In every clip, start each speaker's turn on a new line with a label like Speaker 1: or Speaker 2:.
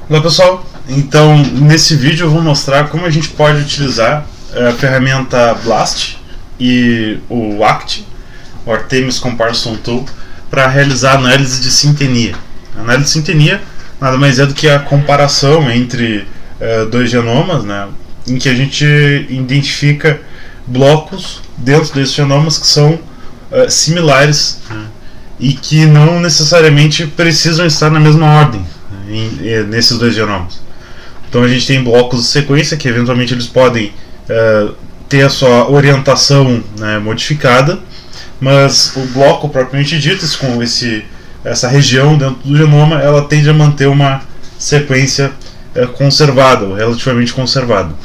Speaker 1: Olá pessoal, então nesse vídeo eu vou mostrar como a gente pode utilizar a ferramenta BLAST e o ACT, o Artemis Comparison Tool, para realizar análise de sintenia. A análise de sintenia nada mais é do que a comparação entre dois genomas, né, em que a gente identifica blocos dentro desses genomas que são similares, né, e que não necessariamente precisam estar na mesma ordem nesses dois genomas. Então a gente tem blocos de sequência que eventualmente eles podem ter a sua orientação, né, modificada, mas o bloco propriamente dito, com essa região dentro do genoma, ela tende a manter uma sequência conservada, ou relativamente conservada.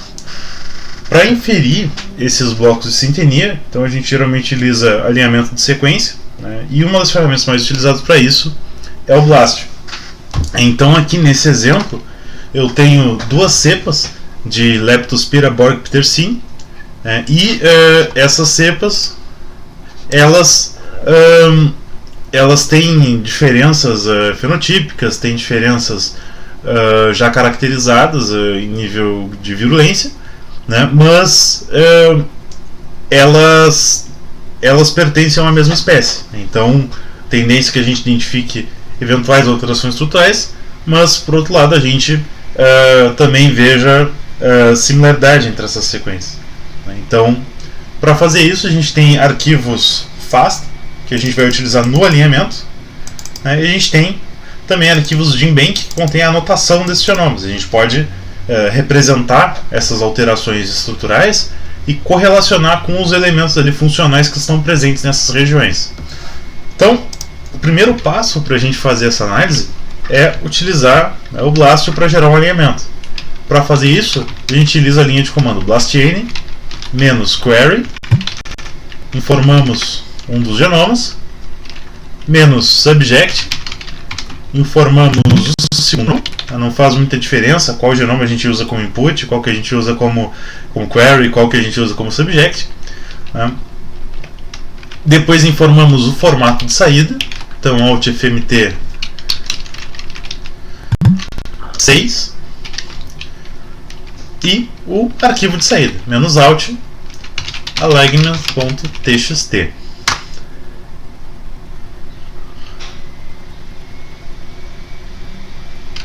Speaker 1: Para inferir esses blocos de sintenia, então a gente geralmente utiliza alinhamento de sequência, né, e uma das ferramentas mais utilizadas para isso é o BLAST. Então aqui nesse exemplo eu tenho duas cepas de Leptospira borbictercin, né, e essas cepas elas têm diferenças fenotípicas, têm diferenças já caracterizadas em nível de virulência, né, mas elas pertencem a uma mesma espécie. Então, tendência que a gente identifique eventuais alterações estruturais, mas por outro lado a gente também veja similaridade entre essas sequências. Então, para fazer isso a gente tem arquivos FAST, que a gente vai utilizar no alinhamento, né, e a gente tem também arquivos GenBank que contém a anotação desses genomas. A gente pode representar essas alterações estruturais e correlacionar com os elementos ali funcionais que estão presentes nessas regiões. Então, o primeiro passo para a gente fazer essa análise é utilizar o BLAST para gerar um alinhamento. Para fazer isso, a gente utiliza a linha de comando blastn -query, informamos um dos genomas, -subject, informamos o segundo. Não faz muita diferença qual genoma a gente usa como input, qual que a gente usa como query, qual que a gente usa como subject, né? Depois informamos o formato de saída, então Alt FMT 6, e o arquivo de saída, -alt alignment.txt.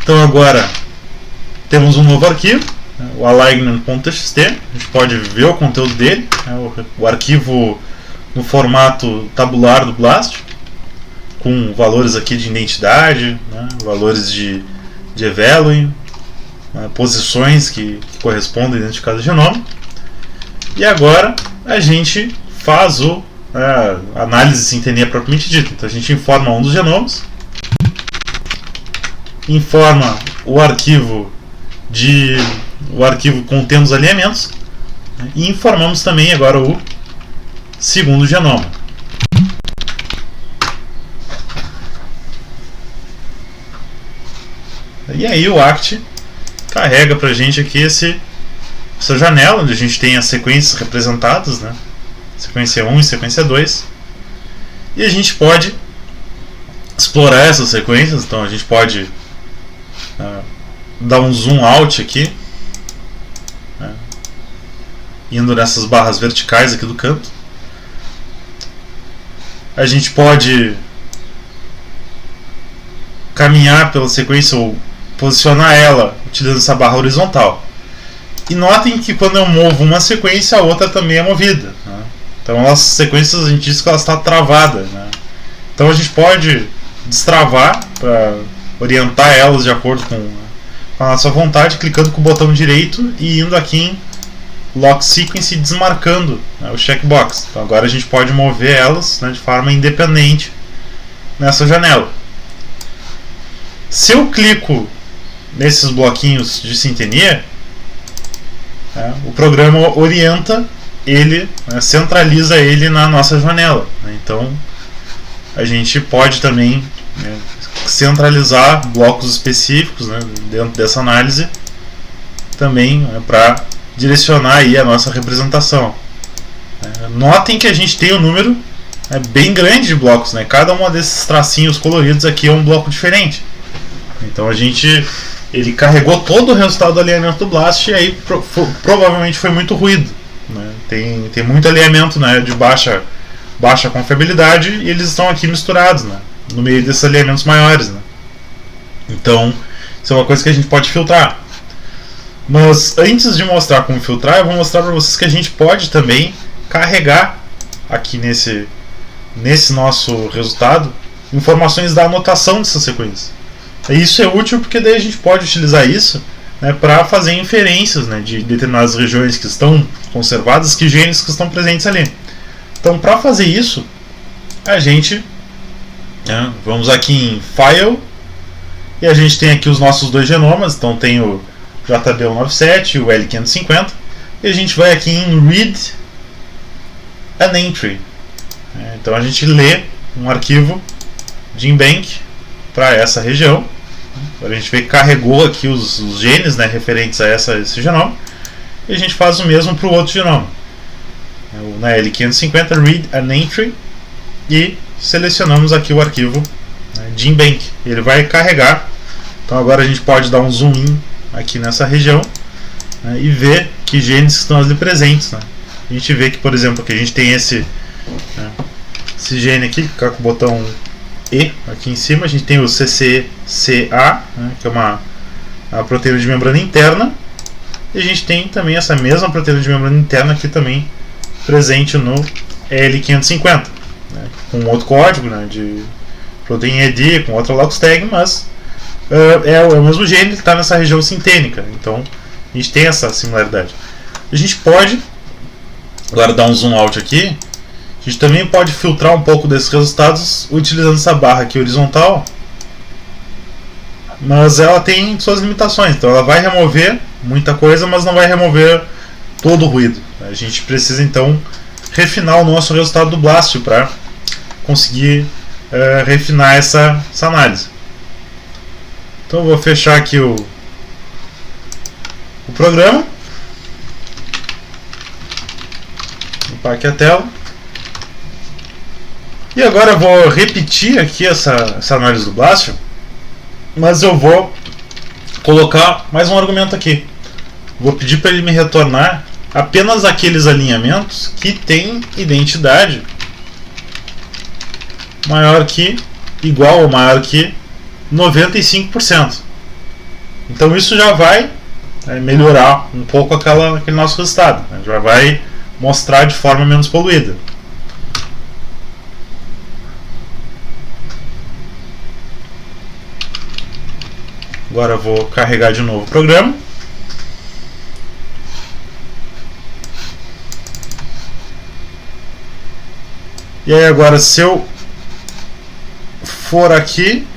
Speaker 1: Então agora temos um novo arquivo, o alignment.txt. A gente pode ver o conteúdo dele, o arquivo no formato tabular do BLAST, com valores aqui de identidade, né, valores de evaluing, né, posições que correspondem dentro de cada genoma. E agora a gente faz a análise de sintenia propriamente dita. Então a gente informa um dos genomas, informa o arquivo contendo os alinhamentos, né, e informamos também agora o segundo genoma. E aí o ACT carrega para a gente aqui essa janela onde a gente tem as sequências representadas, né? Sequência 1 e sequência 2. E a gente pode explorar essas sequências. Então a gente pode dar um zoom out aqui, né, indo nessas barras verticais aqui do canto. A gente pode caminhar pela sequência ou posicionar ela utilizando essa barra horizontal. E notem que quando eu movo uma sequência, a outra também é movida, né? Então as sequências a gente diz que ela está travada, né? Então a gente pode destravar para orientar elas de acordo com a nossa vontade, clicando com o botão direito e indo aqui em Lock Sequence e desmarcando, né, o checkbox. Então agora a gente pode mover elas, né, de forma independente nessa janela. Se eu clico nesses bloquinhos de sintenia, né, o programa orienta ele, né, centraliza ele na nossa janela, né? Então a gente pode também, né, centralizar blocos específicos, né, dentro dessa análise também, né, para direcionar aí a nossa representação. Notem que a gente tem um número bem grande de blocos, né? Cada um desses tracinhos coloridos aqui é um bloco diferente. Então a gente ele carregou todo o resultado do alinhamento do BLAST e aí provavelmente foi muito ruído, né? Tem muito alinhamento, né, de baixa confiabilidade e eles estão aqui misturados, né, no meio desses alinhamentos maiores, né? Então isso é uma coisa que a gente pode filtrar. Mas antes de mostrar como filtrar, eu vou mostrar para vocês que a gente pode também carregar aqui nesse nosso resultado informações da anotação dessa sequência. E isso é útil porque daí a gente pode utilizar isso, né, para fazer inferências, né, de determinadas regiões que estão conservadas, que genes que estão presentes ali. Então, para fazer isso, a gente, né, vamos aqui em File e a gente tem aqui os nossos dois genomas. Então tem o JB197 e o L550 e a gente vai aqui em Read an Entry. Então a gente lê um arquivo GenBank para essa região. A gente vê que carregou aqui os genes, né, referentes a esse genoma, e a gente faz o mesmo para o outro genoma. Na L550 Read an Entry e selecionamos aqui o arquivo, né, GenBank. Ele vai carregar. Então agora a gente pode dar um zoom in aqui nessa região, né, e ver que genes estão ali presentes, né. A gente vê que, por exemplo, que a gente tem esse gene aqui, que está com o botão E aqui em cima. A gente tem o CCCA, né, que é uma proteína de membrana interna, e a gente tem também essa mesma proteína de membrana interna aqui também presente no L550, né, com outro código, né, de protein ID, com outra locus tag, mas é o mesmo gene que está nessa região sintênica. Então a gente tem essa similaridade. A gente pode agora dar um zoom out aqui. A gente também pode filtrar um pouco desses resultados utilizando essa barra aqui horizontal, mas ela tem suas limitações. Então ela vai remover muita coisa, mas não vai remover todo o ruído. A gente precisa então refinar o nosso resultado do BLAST para conseguir refinar essa análise. Então eu vou fechar aqui o programa, limpar aqui a tela. E agora eu vou repetir aqui essa análise do BLAST, mas eu vou colocar mais um argumento aqui. Vou pedir para ele me retornar apenas aqueles alinhamentos que têm identidade maior que, igual ou maior que 95%. Então isso já vai melhorar um pouco aquele nosso resultado, né? Já vai mostrar de forma menos poluída. Agora eu vou carregar de novo o programa. E aí agora, se eu for aqui,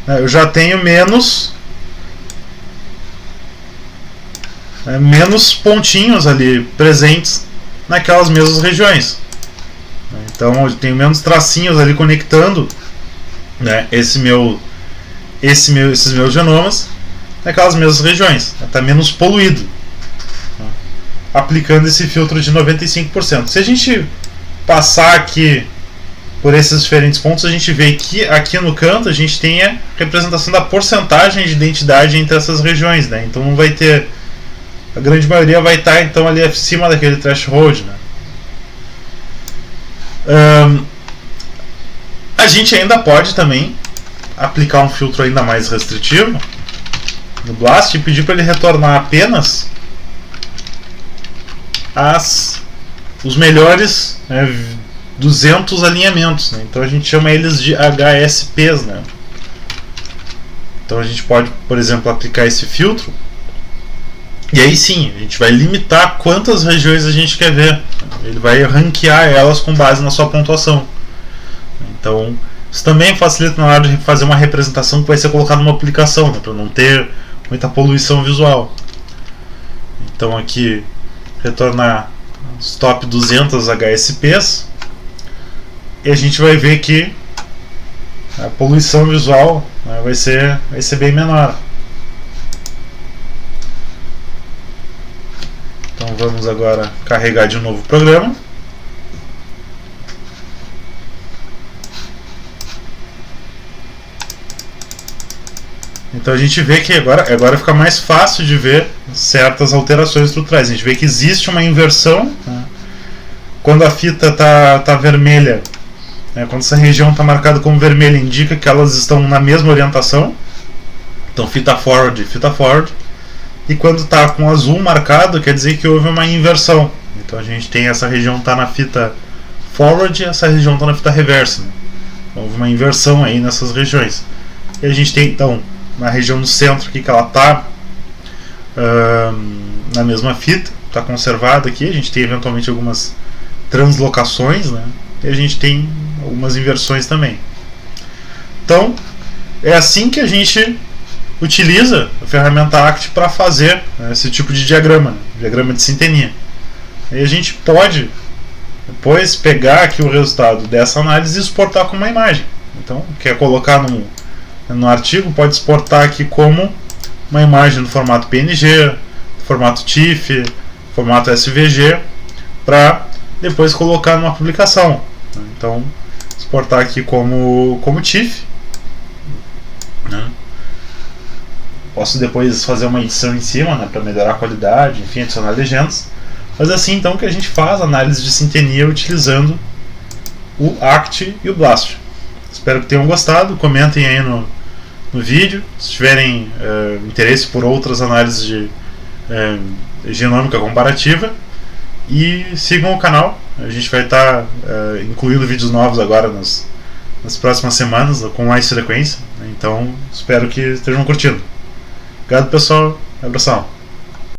Speaker 1: eu já tenho menos pontinhos ali presentes naquelas mesmas regiões. Então eu tenho menos tracinhos ali conectando, né, esses meus genomas naquelas mesmas regiões. Está menos poluído, né, aplicando esse filtro de 95%. Se a gente passar aqui por esses diferentes pontos, a gente vê que aqui no canto a gente tem a representação da porcentagem de identidade entre essas regiões, né? Então não vai ter, a grande maioria vai estar então ali acima daquele threshold, né? A gente ainda pode também aplicar um filtro ainda mais restritivo no BLAST e pedir para ele retornar apenas os melhores 200 alinhamentos, né? Então a gente chama eles de HSPs, né? Então a gente pode, por exemplo, aplicar esse filtro e aí sim, a gente vai limitar quantas regiões a gente quer ver. Ele vai ranquear elas com base na sua pontuação. Então isso também facilita na hora de fazer uma representação que vai ser colocada numa aplicação, né? Para não ter muita poluição visual. Então aqui retornar os top 200 HSPs e a gente vai ver que a poluição visual, né, vai ser bem menor. Então vamos agora carregar de novo o programa. Então a gente vê que agora fica mais fácil de ver certas alterações estruturais. A gente vê que existe uma inversão, né? Quando a fita tá vermelha, né? Quando essa região está marcada como vermelha, indica que elas estão na mesma orientação. Então fita forward. E quando está com azul marcado, quer dizer que houve uma inversão. Então a gente tem essa região está na fita forward e essa região está na fita reversa, né? Então, houve uma inversão aí nessas regiões. E a gente tem então na região do centro aqui que ela está na mesma fita, está conservada aqui. A gente tem eventualmente algumas translocações, né? E a gente tem algumas inversões também. Então é assim que a gente utiliza a ferramenta ACT para fazer, né, esse tipo de diagrama, diagrama de sintenia. E a gente pode depois pegar aqui o resultado dessa análise e exportar como uma imagem. Então, quer colocar no artigo, pode exportar aqui como uma imagem no formato PNG, formato TIFF, formato SVG, para depois colocar numa publicação. Então, exportar aqui como TIFF, né? Posso depois fazer uma edição em cima, né, para melhorar a qualidade, enfim, adicionar legendas. Mas assim então que a gente faz análise de sintenia utilizando o ACT e o BLAST. Espero que tenham gostado, comentem aí no vídeo, se tiverem interesse por outras análises de genômica comparativa, e sigam o canal. A gente vai estar incluindo vídeos novos agora nas próximas semanas, com mais frequência. Então espero que estejam curtindo. Obrigado, pessoal. Abração.